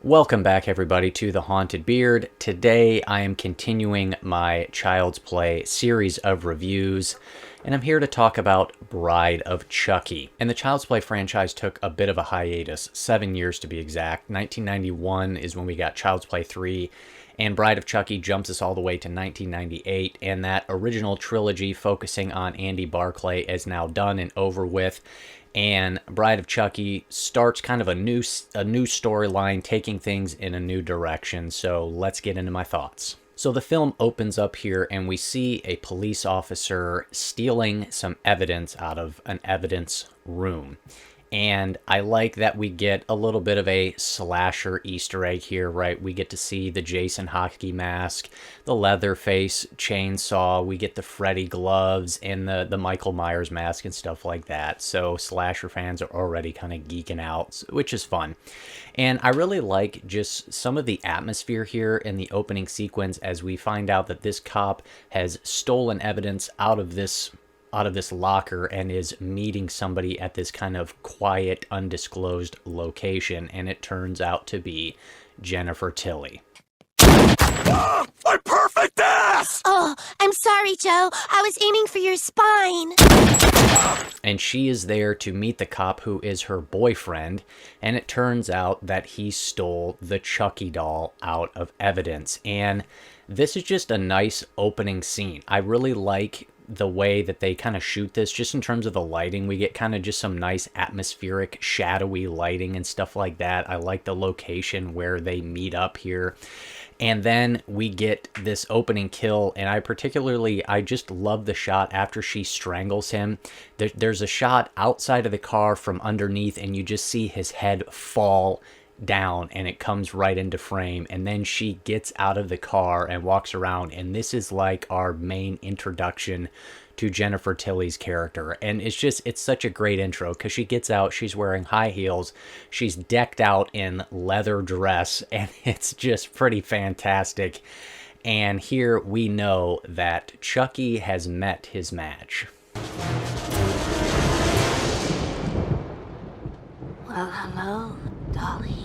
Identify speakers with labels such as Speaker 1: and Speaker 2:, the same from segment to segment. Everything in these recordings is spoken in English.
Speaker 1: Welcome back, everybody, to The Haunted Beard. Today, I am continuing my Child's Play series of reviews, and I'm here to talk about Bride of Chucky. And the Child's Play franchise took a bit of a hiatus, 7 years to be exact. 1991 is when we got Child's Play 3, and Bride of Chucky jumps us all the way to 1998, and that original trilogy focusing on Andy Barclay is now done and over with. And Bride of Chucky starts kind of a new storyline, taking things in a new direction. So let's get into my thoughts. So the film opens up here and we see a police officer stealing some evidence out of an evidence room. And I like that we get a little bit of a slasher Easter egg here, right? We get to see the Jason hockey mask, the Leatherface chainsaw, we get the Freddy gloves, and the Michael Myers mask and stuff like that. So slasher fans are already kind of geeking out, which is fun. And I really like just some of the atmosphere here in the opening sequence as we find out that this cop has stolen evidence out of this locker and is meeting somebody at this kind of quiet, undisclosed location, and it turns out to be Jennifer Tilly.
Speaker 2: Ah, my perfect ass!
Speaker 3: Oh, I'm sorry, Joe. I was aiming for your spine.
Speaker 1: And she is there to meet the cop who is her boyfriend, and it turns out that he stole the Chucky doll out of evidence. And this is just a nice opening scene. I really like the way that they kind of shoot this, just in terms of the lighting. We get kind of just some nice atmospheric, shadowy lighting and stuff like that. I like the location where they meet up here. And then we get this opening kill, and I just love the shot after she strangles him. There's a shot outside of the car from underneath, and you just see his head fall down, and it comes right into frame, and then she gets out of the car and walks around, and this is like our main introduction to Jennifer Tilly's character. And it's such a great intro because she gets out, she's wearing high heels, she's decked out in leather dress, and it's just pretty fantastic. And here we know that Chucky has met his match.
Speaker 3: Well, hello, Dolly.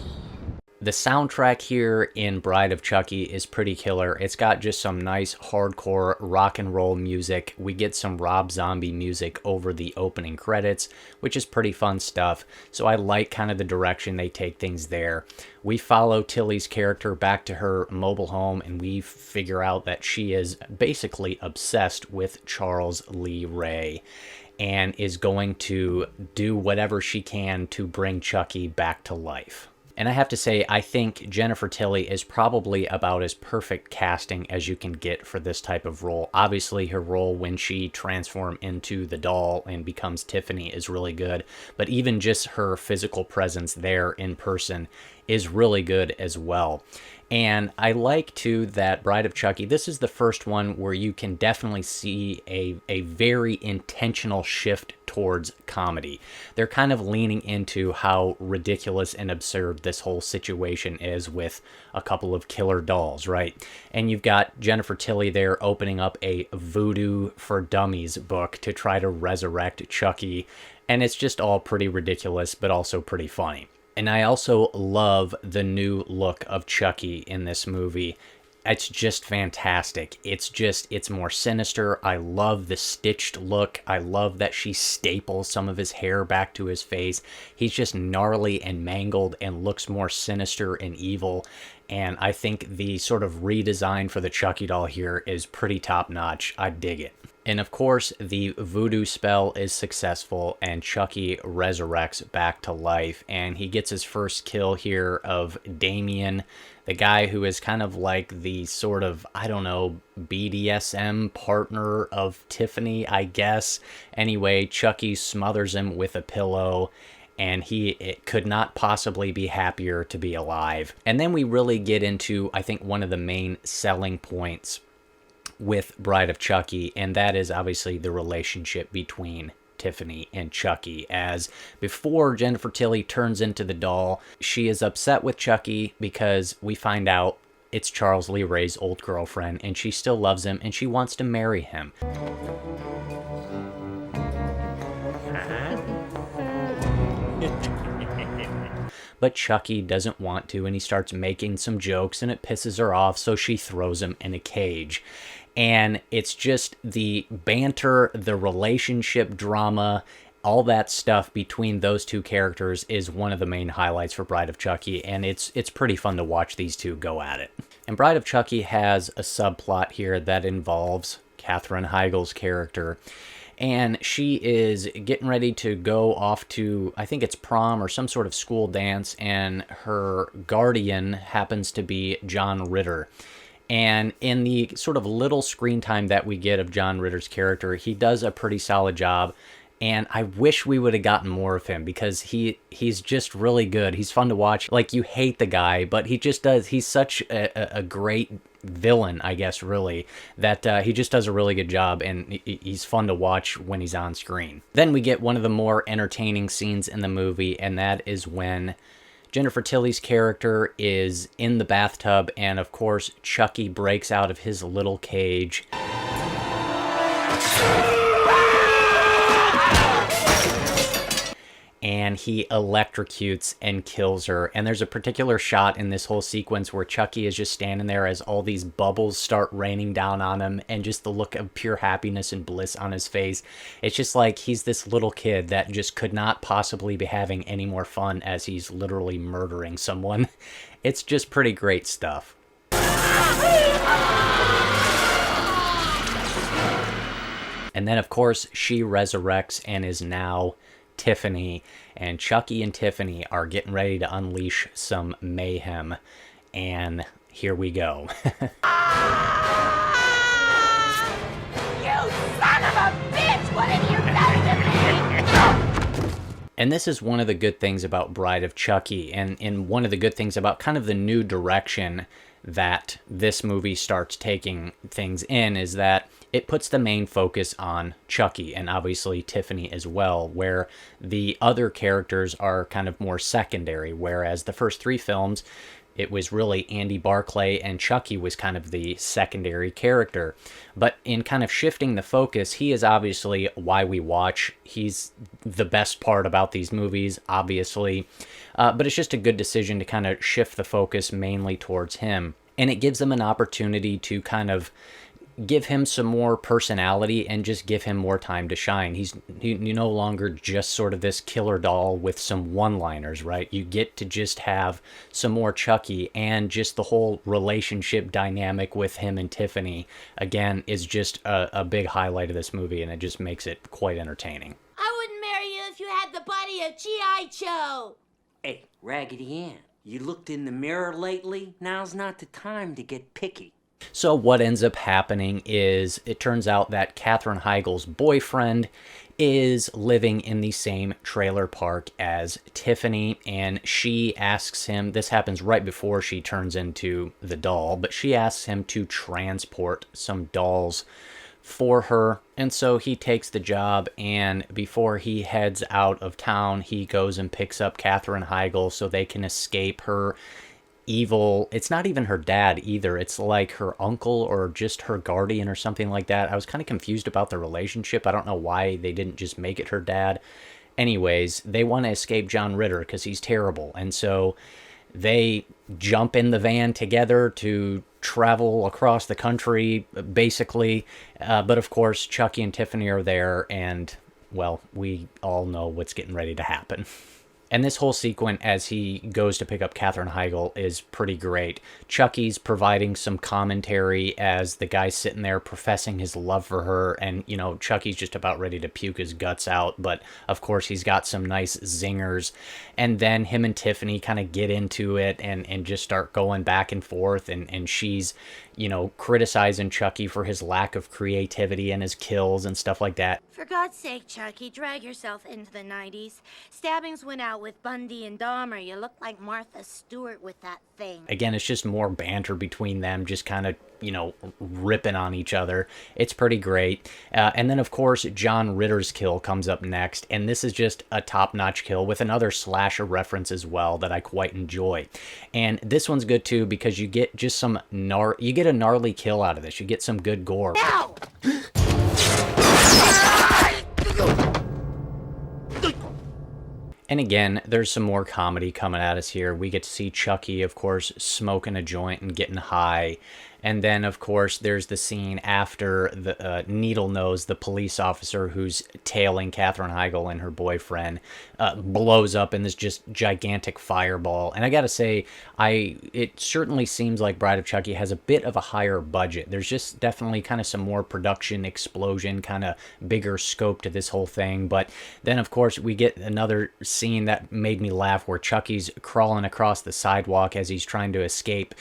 Speaker 1: The soundtrack here in Bride of Chucky is pretty killer. It's got just some nice hardcore rock and roll music. We get some Rob Zombie music over the opening credits, which is pretty fun stuff. So I like kind of the direction they take things there. We follow Tilly's character back to her mobile home, and we figure out that she is basically obsessed with Charles Lee Ray and is going to do whatever she can to bring Chucky back to life. And I have to say, I think Jennifer Tilly is probably about as perfect casting as you can get for this type of role. Obviously, her role when she transforms into the doll and becomes Tiffany is really good, but even just her physical presence there in person is really good as well. And I like, too, that Bride of Chucky, this is the first one where you can definitely see a very intentional shift towards comedy. They're kind of leaning into how ridiculous and absurd this whole situation is with a couple of killer dolls, right? And you've got Jennifer Tilly there opening up a Voodoo for Dummies book to try to resurrect Chucky, and it's just all pretty ridiculous, but also pretty funny. And I also love the new look of Chucky in this movie. It's just fantastic. It's more sinister. I love the stitched look. I love that she staples some of his hair back to his face. He's just gnarly and mangled and looks more sinister and evil. And I think the sort of redesign for the Chucky doll here is pretty top-notch. I dig it. And of course, the voodoo spell is successful, and Chucky resurrects back to life. And he gets his first kill here of Damien, the guy who is kind of like the sort of, I don't know, BDSM partner of Tiffany, I guess. Anyway, Chucky smothers him with a pillow, and it could not possibly be happier to be alive. And then we really get into, I think, one of the main selling points with Bride of Chucky, and that is obviously the relationship between Tiffany and Chucky. As before Jennifer Tilly turns into the doll, she is upset with Chucky because we find out it's Charles Lee Ray's old girlfriend, and she still loves him and she wants to marry him. but Chucky doesn't want to, and he starts making some jokes, and it pisses her off, so she throws him in a cage. And it's just the banter, the relationship drama, all that stuff between those two characters is one of the main highlights for Bride of Chucky, and it's pretty fun to watch these two go at it. And Bride of Chucky has a subplot here that involves Katherine Heigl's character, and she is getting ready to go off to, I think it's prom or some sort of school dance, and her guardian happens to be John Ritter. And in the sort of little screen time that we get of John Ritter's character, he does a pretty solid job. And I wish we would have gotten more of him, because he's just really good. He's fun to watch. Like, you hate the guy, but he just does. He's such a great villain, I guess, really, that he just does a really good job, and he's fun to watch when he's on screen. Then we get one of the more entertaining scenes in the movie, and that is when Jennifer Tilly's character is in the bathtub, and of course, Chucky breaks out of his little cage. And he electrocutes and kills her. And there's a particular shot in this whole sequence where Chucky is just standing there as all these bubbles start raining down on him, and just the look of pure happiness and bliss on his face. It's just like he's this little kid that just could not possibly be having any more fun as he's literally murdering someone. It's just pretty great stuff. And then, of course, she resurrects and is now Tiffany, and Chucky and Tiffany are getting ready to unleash some mayhem, and here we go.
Speaker 3: You son of a bitch! What have you done to me?
Speaker 1: And this is one of the good things about Bride of Chucky, and one of the good things about kind of the new direction that this movie starts taking things in, is that it puts the main focus on Chucky, and obviously Tiffany as well, where the other characters are kind of more secondary, whereas the first three films, it was really Andy Barclay, and Chucky was kind of the secondary character. But in kind of shifting the focus, he is obviously why we watch. He's the best part about these movies, obviously. But it's just a good decision to kind of shift the focus mainly towards him. And it gives them an opportunity to kind of give him some more personality and just give him more time to shine. He's no longer just sort of this killer doll with some one-liners, right? You get to just have some more Chucky, and just the whole relationship dynamic with him and Tiffany, again, is just a big highlight of this movie, and it just makes it quite entertaining.
Speaker 3: I wouldn't marry you if you had the body of G.I. Joe.
Speaker 4: Hey, Raggedy Ann, you looked in the mirror lately? Now's not the time to get picky.
Speaker 1: So what ends up happening is, it turns out that Katherine Heigl's boyfriend is living in the same trailer park as Tiffany, and she asks him, this happens right before she turns into the doll, but she asks him to transport some dolls for her, and so he takes the job, and before he heads out of town, he goes and picks up Katherine Heigl so they can escape her evil. It's not even her dad either. It's like her uncle or just her guardian or something like that. I was kind of confused about the relationship. I don't know why they didn't just make it her dad. Anyways, they want to escape John Ritter because he's terrible. And so they jump in the van together to travel across the country, basically. But of course, Chucky and Tiffany are there, and, well, we all know what's getting ready to happen. And this whole sequence as he goes to pick up Katherine Heigl is pretty great. Chucky's providing some commentary as the guy's sitting there professing his love for her, and, you know, Chucky's just about ready to puke his guts out, but of course he's got some nice zingers. And then him and Tiffany kind of get into it and just start going back and forth, and she's, you know, criticizing Chucky for his lack of creativity and his kills and stuff like that.
Speaker 3: For God's sake, Chucky, drag yourself into the 90s. Stabbings went out with Bundy and Dahmer. You look like Martha Stewart with that thing.
Speaker 1: Again, it's just more banter between them, just kind of, you know, ripping on each other. It's pretty great. And then, of course, John Ritter's kill comes up next, and this is just a top-notch kill with another slasher reference as well that I quite enjoy. And this one's good, too, because you get just some you get a gnarly kill out of this. You get some good gore.
Speaker 3: No!
Speaker 1: And again, there's some more comedy coming at us here. We get to see Chucky, of course, smoking a joint and getting high. And then, of course, there's the scene after the Needle Nose, the police officer who's tailing Katherine Heigl and her boyfriend, blows up in this just gigantic fireball. And I gotta say, it certainly seems like Bride of Chucky has a bit of a higher budget. There's just definitely kind of some more production explosion, kind of bigger scope to this whole thing. But then, of course, we get another scene that made me laugh where Chucky's crawling across the sidewalk as he's trying to escape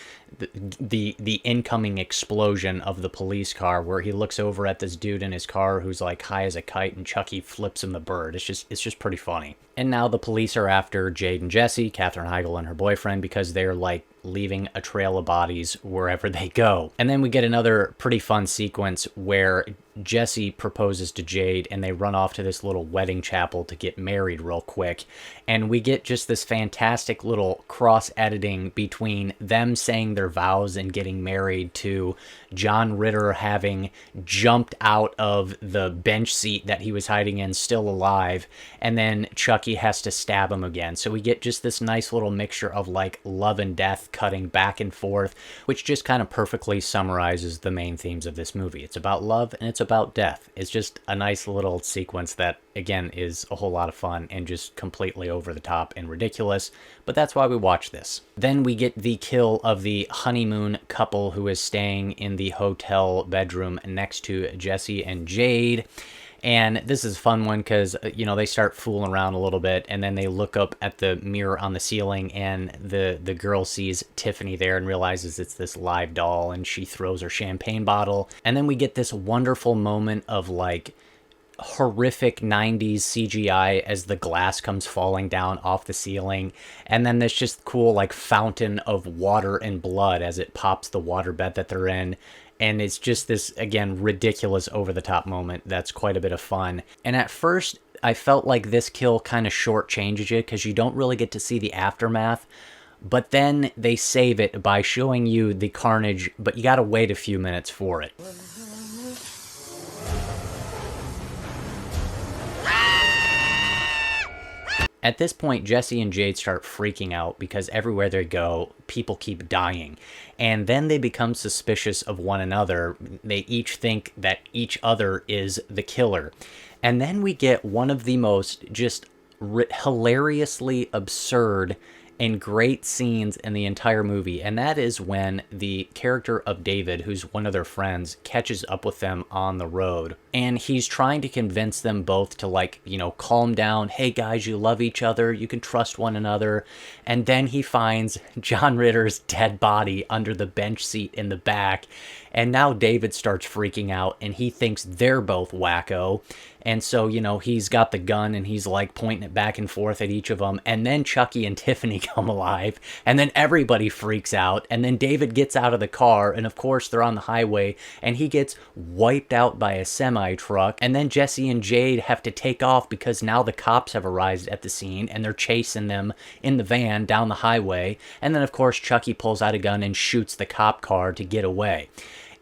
Speaker 1: the incoming explosion of the police car, where he looks over at this dude in his car who's like high as a kite, and Chucky flips him the bird. It's just pretty funny. And now the police are after Jade and Jesse, Katherine Heigl and her boyfriend, because they're like leaving a trail of bodies wherever they go. And then we get another pretty fun sequence where Jesse proposes to Jade and they run off to this little wedding chapel to get married real quick. And we get just this fantastic little cross editing between them saying their vows and getting married to John Ritter having jumped out of the bench seat that he was hiding in, still alive, and then Chucky has to stab him again. So we get just this nice little mixture of like love and death cutting back and forth, which just kind of perfectly summarizes the main themes of this movie. It's about love and it's about death. It's just a nice little sequence that, again, is a whole lot of fun and just completely over the top and ridiculous, but that's why we watch this. Then we get the kill of the honeymoon couple who is staying in the hotel bedroom next to Jesse and Jade. And this is a fun one because, they start fooling around a little bit, and then they look up at the mirror on the ceiling, and the girl sees Tiffany there and realizes it's this live doll, and she throws her champagne bottle. And then we get this wonderful moment of, like, horrific 90s CGI as the glass comes falling down off the ceiling, and then there's just cool, like, fountain of water and blood as it pops the waterbed that they're in. And it's just this, again, ridiculous over-the-top moment that's quite a bit of fun. And at first, I felt like this kill kind of shortchanges you because you don't really get to see the aftermath. But then they save it by showing you the carnage, but you gotta wait a few minutes for it. At this point, Jesse and Jade start freaking out because everywhere they go, people keep dying. And then they become suspicious of one another. They each think that each other is the killer. And then we get one of the most just hilariously absurd and great scenes in the entire movie, and that is when the character of David, who's one of their friends, catches up with them on the road, and he's trying to convince them both to, like, calm down. Hey guys, you love each other, you can trust one another. And then he finds John Ritter's dead body under the bench seat in the back, and now David starts freaking out, and he thinks they're both wacko. And so, he's got the gun and he's like pointing it back and forth at each of them. And then Chucky and Tiffany come alive, and then everybody freaks out. And then David gets out of the car, and of course they're on the highway, and he gets wiped out by a semi truck. And then Jesse and Jade have to take off because now the cops have arrived at the scene and they're chasing them in the van down the highway. And then of course Chucky pulls out a gun and shoots the cop car to get away.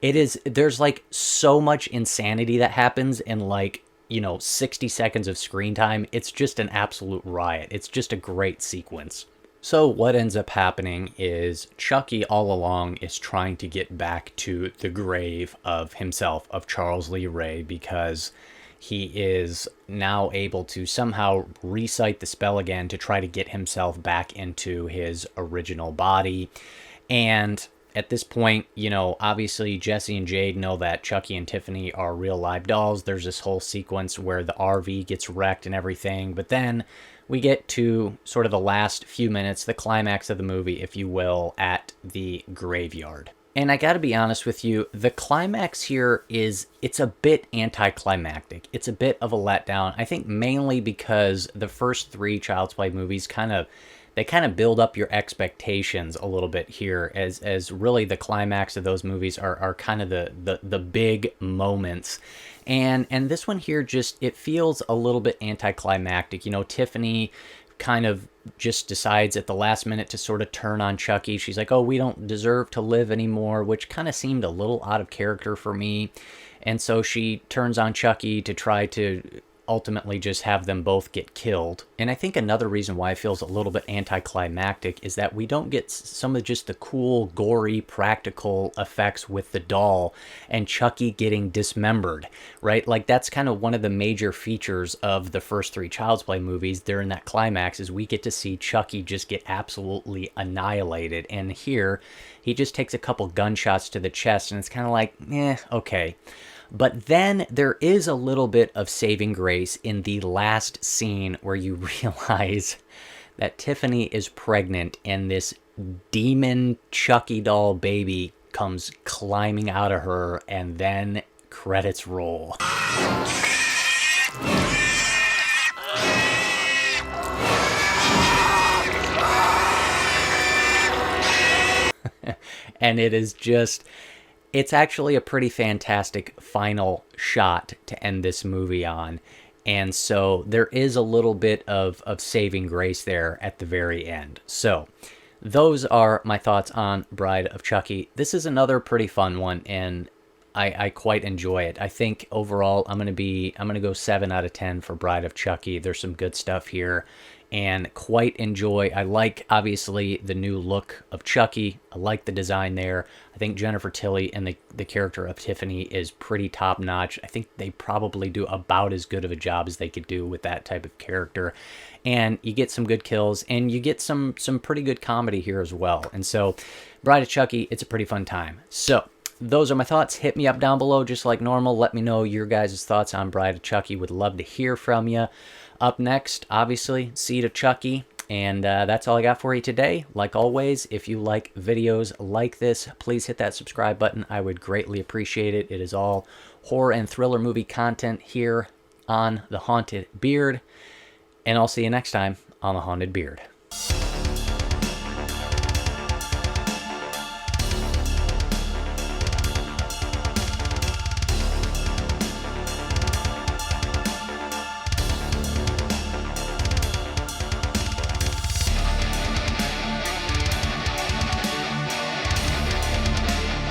Speaker 1: There's like so much insanity that happens in like 60 seconds of screen time. It's just an absolute riot. It's just a great sequence. So what ends up happening is Chucky all along is trying to get back to the grave of himself, of Charles Lee Ray, because he is now able to somehow recite the spell again to try to get himself back into his original body. And at this point, obviously Jesse and Jade know that Chucky and Tiffany are real live dolls. There's this whole sequence where the RV gets wrecked and everything. But then we get to sort of the last few minutes, the climax of the movie, if you will, at the graveyard. And I gotta be honest with you, the climax here it's a bit anticlimactic. It's a bit of a letdown. I think mainly because the first three Child's Play movies kind of build up your expectations a little bit here, as really the climax of those movies are kind of the big moments. And this one here it feels a little bit anticlimactic. Tiffany kind of just decides at the last minute to sort of turn on Chucky. She's like, oh, we don't deserve to live anymore, which kind of seemed a little out of character for me. And so she turns on Chucky to try to ultimately just have them both get killed. And I think another reason why it feels a little bit anticlimactic is that we don't get some of just the cool, gory, practical effects with the doll and Chucky getting dismembered, right? Like, that's kind of one of the major features of the first 3 Child's Play movies. During that climax is we get to see Chucky just get absolutely annihilated. And here, he just takes a couple gunshots to the chest, and it's kind of like, okay. But then there is a little bit of saving grace in the last scene where you realize that Tiffany is pregnant and this demon Chucky doll baby comes climbing out of her, and then credits roll. And it is just... it's actually a pretty fantastic final shot to end this movie on. And so there is a little bit of saving grace there at the very end. So those are my thoughts on Bride of Chucky. This is another pretty fun one, and I quite enjoy it. I think overall I'm gonna go 7 out of 10 for Bride of Chucky. There's some good stuff here, and quite enjoy. I like, obviously, the new look of Chucky. I like the design there. I think Jennifer Tilly and the character of Tiffany is pretty top-notch. I think they probably do about as good of a job as they could do with that type of character. And you get some good kills, and you get some pretty good comedy here as well. And so, Bride of Chucky, it's a pretty fun time. So, those are my thoughts. Hit me up down below just like normal. Let me know your guys' thoughts on Bride of Chucky. Would love to hear from you. Up next, obviously, Seed of Chucky. And that's all I got for you today. Like always, if you like videos like this, please hit that subscribe button. I would greatly appreciate it. It is all horror and thriller movie content here on The Haunted Beard. And I'll see you next time on The Haunted Beard.